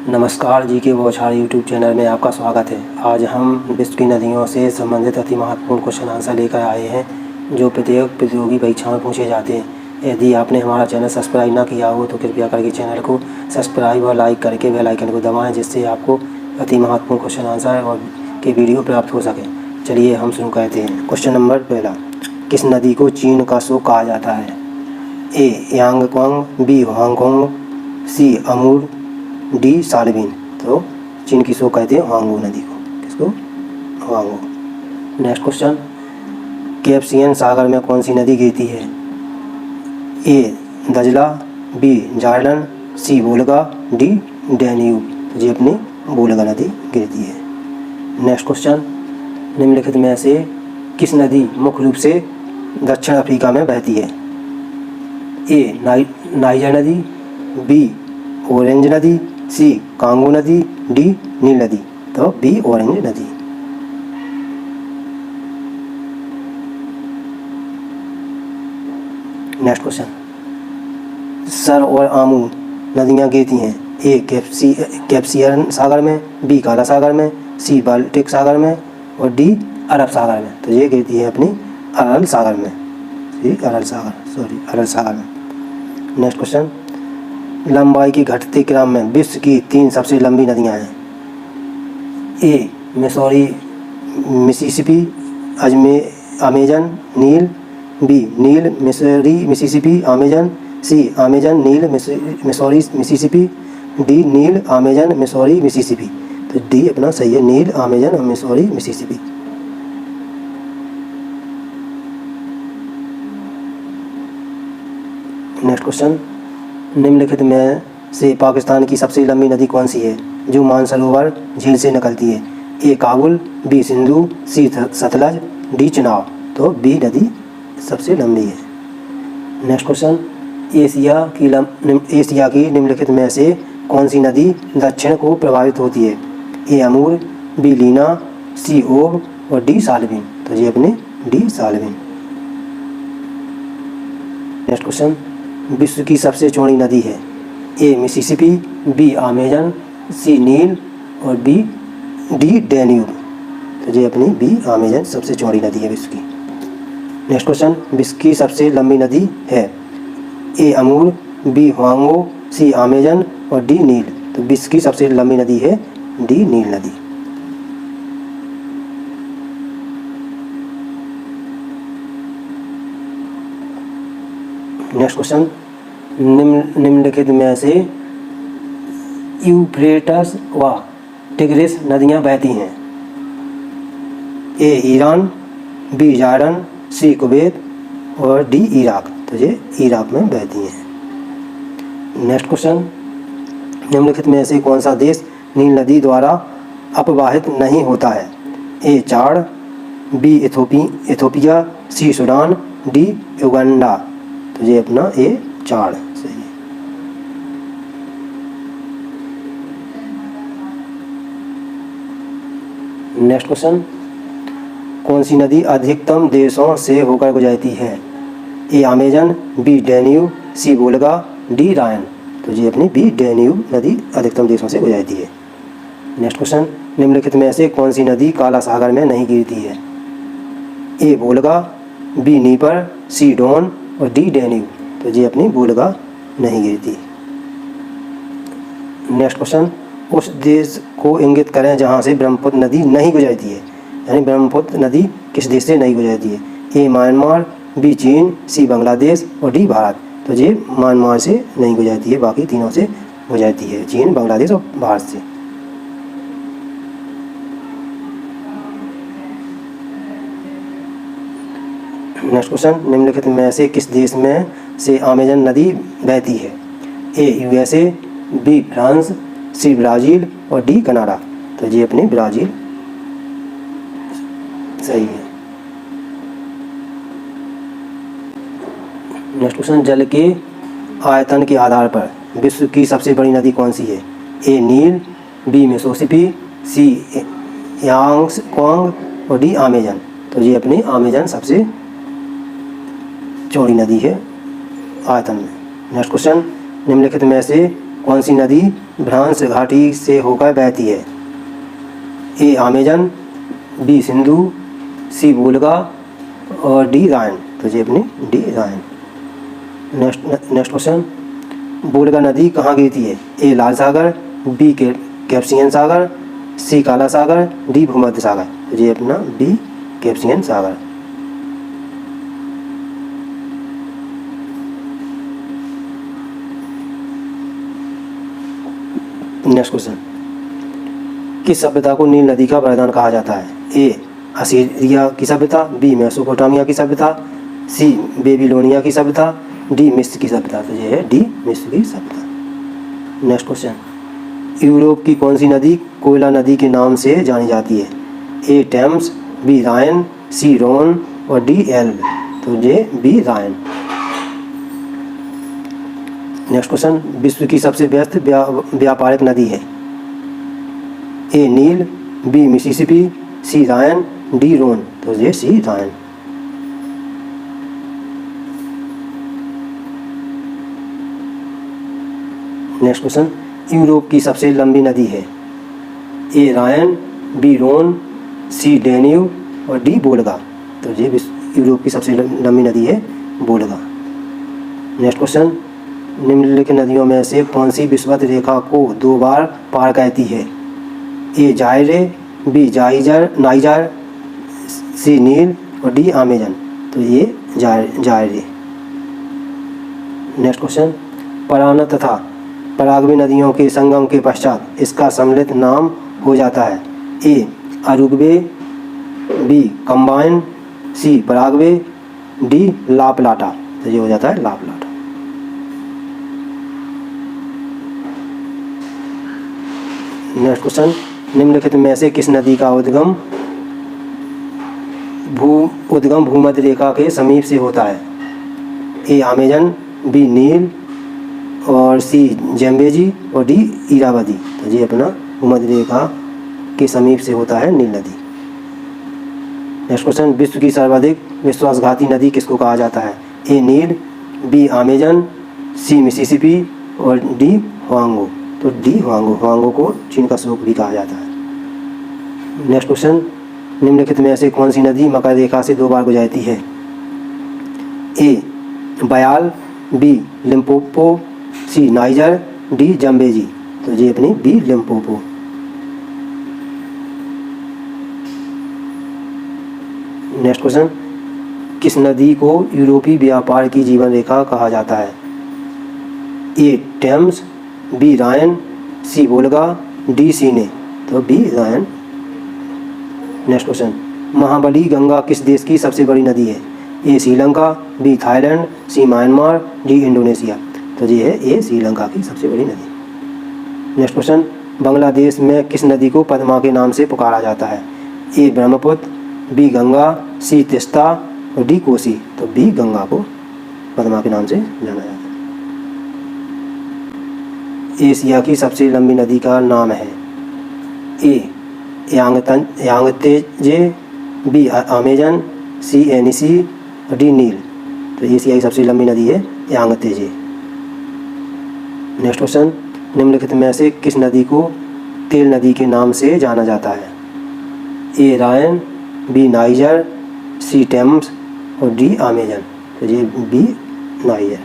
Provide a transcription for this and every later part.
नमस्कार, जी के बौछार यूट्यूब चैनल में आपका स्वागत है। आज हम विश्व की नदियों से संबंधित अति महत्वपूर्ण क्वेश्चन आंसर लेकर आए हैं जो प्रत्येक प्रतियोगी परीक्षा में पूछे जाते हैं। यदि आपने हमारा चैनल सब्सक्राइब ना किया हो तो कृपया करके चैनल को सब्सक्राइब और लाइक करके बेल आइकन को दबाएं, जिससे आपको अति महत्वपूर्ण क्वेश्चन आंसर और के वीडियो प्राप्त हो सके। चलिए हम शुरू करते हैं। क्वेश्चन नंबर पहला, किस नदी को चीन का शोक कहा जाता है? ए यांगकोंग, बी हांगकांग, सी अमूर, डी सालविन। तो चीन की शोक कहते हैं हांगू नदी को। किसको? हांगू। नेक्स्ट क्वेश्चन, कैस्पियन सागर में कौन सी नदी गिरती है? ए दजला, बी जॉर्डन, सी वोल्गा, डी डैन्यूब। तो ये अपनी वोल्गा नदी गिरती है। नेक्स्ट क्वेश्चन, निम्नलिखित में से किस नदी मुख्य रूप से दक्षिण अफ्रीका में बहती है? ए नाइजर नदी, बी ऑरेंज नदी, सी कांगो नदी, डी नील नदी। तो बी ऑरेंज नदी। नेक्स्ट क्वेश्चन, सर और आमू नदियां गिरती हैं? ए कैस्पियन सागर में, बी काला सागर में, सी बाल्टिक सागर में और डी अरब सागर में। तो ये गिरती है अपनी अरल सागर में। अरल सागर में। नेक्स्ट क्वेश्चन, लंबाई की घटते क्रम में विश्व की 3 सबसे लंबी नदियां हैं? ए मिसौरी मिसिसिपी, अमेजन, नील, B Neil Missouri Mississippi Amazon, सी अमेजन नील मिसौरी मिसिसिपी, डी नील अमेजन मिसौरी मिसिसिपी। तो डी अपना सही है, नील अमेजन और मिसौरी मिसिसिपी। नेक्स्ट क्वेश्चन, निम्नलिखित में से पाकिस्तान की सबसे लंबी नदी कौन सी है जो मानसरोवर झील से निकलती है? ए काबुल, बी सिंधु, सी सतलज, डी चुनाव। तो बी नदी सबसे लंबी है। नेक्स्ट क्वेश्चन, एशिया की निम्नलिखित में से कौन सी नदी दक्षिण को प्रभावित होती है? ए अमूर, बी लीना, सी ओब और डी सालविन। तो ये अपने डी सालविन। नेक्स्ट क्वेश्चन, विश्व की सबसे चौड़ी नदी है? ए मिसिसिपी, बी अमेजन, सी नील और बी डी डैन्यूब। तो ये अपनी बी अमेजन सबसे चौड़ी नदी है विश्व की। नेक्स्ट क्वेश्चन, विश्व की सबसे लंबी नदी है? ए अमूर, बी हांगो, सी अमेजन और डी नील। तो विश्व की सबसे लंबी नदी है डी नील नदी। नेक्स्ट क्वेश्चन, निम्नलिखित में से यूफ्रेटस व टिग्रिस नदियां बहती हैं? ए ईरान, बी जॉर्डन, सी कुवैत और डी इराक। तो ये इराक में बहती हैं। नेक्स्ट क्वेश्चन, निम्नलिखित में से कौन सा देश नील नदी द्वारा अपवाहित नहीं होता है? ए चाड, बी इथोपिया, सी सूडान, डी युगांडा। तो ये अपना ए चाड सही है। नेक्स्ट क्वेश्चन, कौन सी नदी अधिकतम देशों से होकर गुजरती है? ए अमेजन, बी डैन्यूब, सी वोल्गा, डी रायन। तो ये अपनी बी डैन्यूब नदी अधिकतम देशों से गुजरती है। नेक्स्ट क्वेश्चन, निम्नलिखित में से कौन सी नदी काला सागर में नहीं गिरती है? ए वोल्गा, बी नीपर, सी डॉन और डी डैन्यूब। तो ये अपनी वोल्गा नहीं गिरती। नेक्स्ट क्वेश्चन, उस देश को इंगित करें जहाँ से ब्रह्मपुत्र नदी नहीं गुजरती है। यानी ब्रह्मपुत्र नदी किस देश से नहीं गुजरती है? ए म्यांमार, बी चीन, सी बांग्लादेश और डी भारत। तो ये म्यांमार से नहीं गुजरती है, बाकी तीनों से गुजरती है, चीन, बांग्लादेश और भारत से। नेक्स्ट क्वेश्चन, निम्नलिखित में से किस देश में से अमेजन नदी बहती है? A USA, B France, C Brazil और डी कनाडा। तो ये अपनी ब्राज़ील सही है। नेक्स्ट क्वेश्चन, जल के आयतन के आधार पर विश्व की सबसे बड़ी नदी कौन सी है? ए नील, बी मिसिसिपी, सी यांगकोंग और डी अमेजन। तो ये अपनी अमेजन सबसे चौड़ी नदी है आयतन में। नेक्स्ट क्वेश्चन, निम्नलिखित में से कौन सी नदी भ्रांस घाटी से होकर बहती है? ए अमेजन, बी सिंधु, सी वोल्गा और डी राइन। तो ये अपनी डी राइन। नेक्स्ट क्वेश्चन, वोल्गा नदी कहाँ गिरती है? ए लाल सागर, बी कैस्पियन सागर, सी काला सागर, डी भूमध्य सागर। तो ये अपना बी कैस्पियन सागर। नेक्स्ट क्वेश्चन, किस सभ्यता को नील नदी का वरदान कहा जाता है? ए असीरिया की सभ्यता, बी मेसोपोटामिया की सभ्यता, सी बेबीलोनिया की सभ्यता, डी मिस्र की सभ्यता। तो ये है डी मिस्र की सभ्यता। नेक्स्ट क्वेश्चन, यूरोप की कौन सी नदी कोयला नदी के नाम से जानी जाती है? ए टेम्स, बी राइन, सी रोन और डी एल्ब। तो ये बी राइन। नेक्स्ट क्वेश्चन, विश्व की सबसे व्यस्त व्यापारिक नदी है? ए नील, बी मिसिसिपी, सी राइन, डी रोन। तो ये सी राइन। नेक्स्ट क्वेश्चन, यूरोप की सबसे लंबी नदी है? ए राइन, बी रोन, सी डेन्यूब और डी वोल्गा। तो ये यूरोप की सबसे लंबी नदी है वोल्गा। नेक्स्ट क्वेश्चन, निम्नलिखित नदियों में से कौन सी विषुवत रेखा को 2 बार पार करती है? ए जायरे, बी नाइजर, सी नील और डी अमेजन। तो ये जायरे। नेक्स्ट क्वेश्चन, पराना तथा पराग्वे नदियों के संगम के पश्चात इसका सम्मिलित नाम हो जाता है? ए अरुग्वे, बी कंबाइन, सी पराग्वे, डी ला प्लाटा। तो ये हो जाता है ला प्लाटा। नेक्स्ट क्वेश्चन, निम्नलिखित में से किस नदी का उद्गम भूमध्य रेखा के समीप से होता है? ए अमेजन, बी नील और सी जैम्बेजी और डी इरावदी। तो ये अपना भूमध्य रेखा के समीप से होता है नील नदी। नेक्स्ट क्वेश्चन, विश्व की सर्वाधिक विश्वासघाती नदी किसको कहा जाता है? ए नील, बी अमेजन, सी मिसिसिपी और डी हुआंगो। तो डी हुआंगो को चीन का शोक भी कहा जाता है। नेक्स्ट क्वेश्चन, निम्नलिखित में से कौन सी नदी मकर रेखा से 2 बार गुजरती है? ए बयाल, बी लिम्पोपो, सी नाइजर, डी जम्बेजी। तो ये अपनी बी लिम्पोपो। नेक्स्ट क्वेश्चन, किस नदी को यूरोपीय व्यापार की जीवन रेखा कहा जाता है? ए टेम्स, बी रायन, सी वोल्गा, डी सीने। तो बी रायन। नेक्स्ट क्वेश्चन, महाबली गंगा किस देश की सबसे बड़ी नदी है? ए श्रीलंका, बी थाईलैंड, सी म्यांमार, डी इंडोनेशिया। तो ये है ए श्रीलंका की सबसे बड़ी नदी। नेक्स्ट क्वेश्चन, बांग्लादेश में किस नदी को पद्मा के नाम से पुकारा जाता है? ए ब्रह्मपुत्र, बी गंगा, सी तिस्ता और डी कोसी। तो बी गंगा को पद्मा के नाम से जाना जाता है। एशिया की सबसे लंबी नदी का नाम है? ए यांगत्जे, बी अमेजन, सी एनिसी और डी नील। तो एशिया की सबसे लंबी नदी है यांगत्जे। नेक्स्ट क्वेश्चन, निम्नलिखित में से किस नदी को तेल नदी के नाम से जाना जाता है? ए रायन, बी नाइजर, सी टेम्स और डी अमेजन। तो ये बी नाइजर।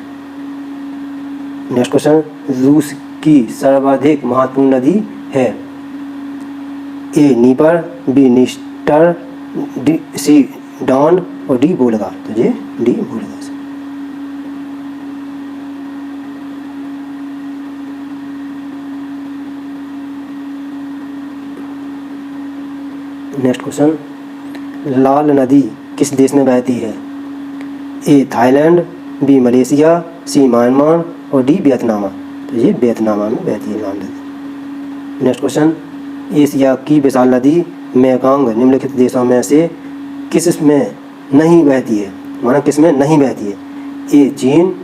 नेक्स्ट क्वेश्चन, रूस की सर्वाधिक महत्वपूर्ण नदी है? A Dnieper, B Dniester, D C Don और डी वोल्गा। तो ये डी वोल्गा। नेक्स्ट क्वेश्चन, लाल नदी किस देश में बहती है? A Thailand, B Malaysia, C Myanmar और डी वियतनाम। तो ये वियतनाम में बहती है लाल नदी। नेक्स्ट क्वेश्चन, एशिया की विशाल नदी मेकांग निम्नलिखित देशों में से किस में नहीं बहती है? माना किस में नहीं बहती है? ए चीन,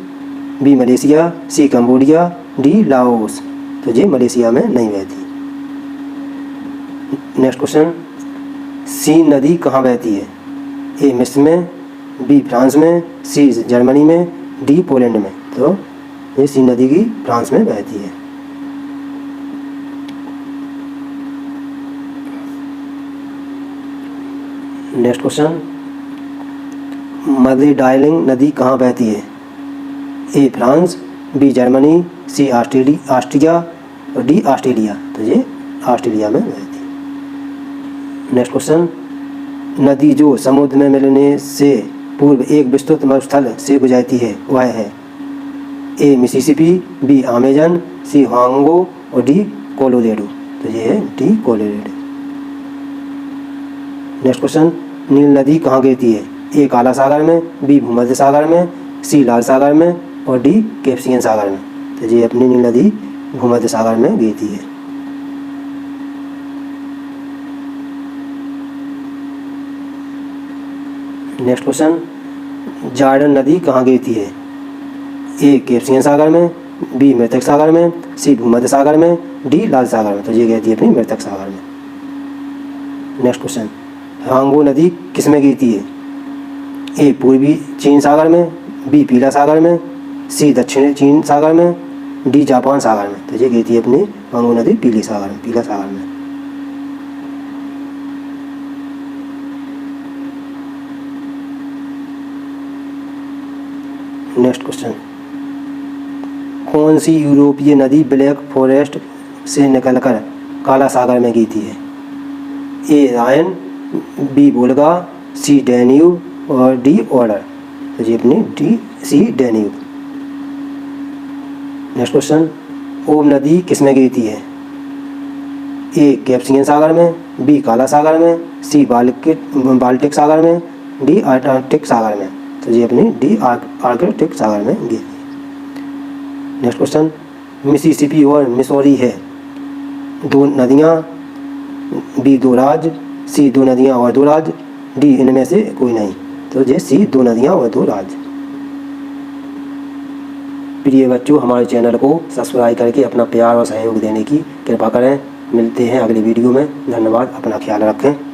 बी मलेशिया, सी कंबोडिया, डी लाओस। तो ये मलेशिया में नहीं बहती। नेक्स्ट क्वेश्चन, सीन नदी कहाँ बहती है? ए मिस्र में, बी फ्रांस में, सी जर्मनी में, डी पोलैंड में। तो ये सीन नदी की फ्रांस में बहती है। नेक्स्ट क्वेश्चन, मदर डार्लिंग नदी कहाँ बहती है? A France, B Germany, C Austria और डी ऑस्ट्रेलिया। तो ये ऑस्ट्रेलिया में बहती है। नेक्स्ट क्वेश्चन, नदी जो समुद्र में मिलने से पूर्व एक विस्तृत मरुस्थल से गुजरती है वह है? ए मिसिसिपी, बी अमेजन, सी होंगो और डी कोलोराडो। तो ये है डी कोलोराडो। नेक्स्ट क्वेश्चन, नील नदी कहाँ गिरती है? ए काला सागर में, बी भूमध्य सागर में, सी लाल सागर में और डी कैस्पियन सागर में। तो ये अपनी नील नदी भूमध्य सागर में गिरती है। नेक्स्ट क्वेश्चन, जॉर्डन नदी कहाँ गिरती है? ए कैस्पियन सागर में, बी मृतक सागर में, सी भूमध्य सागर में, डी लाल सागर में। तो ये गिरती है अपनी मृतक सागर में। नेक्स्ट क्वेश्चन, होंगो नदी किस में गिरती है? ए पूर्वी चीन सागर में, बी पीला सागर में, सी दक्षिणी चीन सागर में, डी जापान सागर में। तो ये गिरती है अपनी होंगो नदी पीला सागर में। नेक्स्ट क्वेश्चन, कौन सी यूरोपीय नदी ब्लैक फॉरेस्ट से निकलकर काला सागर में गिरती है? ए रायन, बी वोल्गा, सी डैन्यूब और डी ऑर्डर। तो ये अपनी सी डैन्यूब। नेक्स्ट क्वेश्चन, ओब नदी किस में गिरती है? ए कैस्पियन सागर में, बी काला सागर में, सी बाल्टिक सागर में, डी आर्कटिक सागर में। तो ये अपनी डी आर्कटिक सागर में गिरती है। नेक्स्ट क्वेश्चन, मिसिसिपी और मिसौरी है दो नदियाँ, बी दो राज्य, सी दो नदियाँ और दो राज्य, डी इनमें से कोई नहीं। तो ये सी दो नदियाँ और दो राज्य। प्रिय बच्चों, हमारे चैनल को सब्सक्राइब करके अपना प्यार और सहयोग देने की कृपा करें। मिलते हैं अगली वीडियो में। धन्यवाद। अपना ख्याल रखें।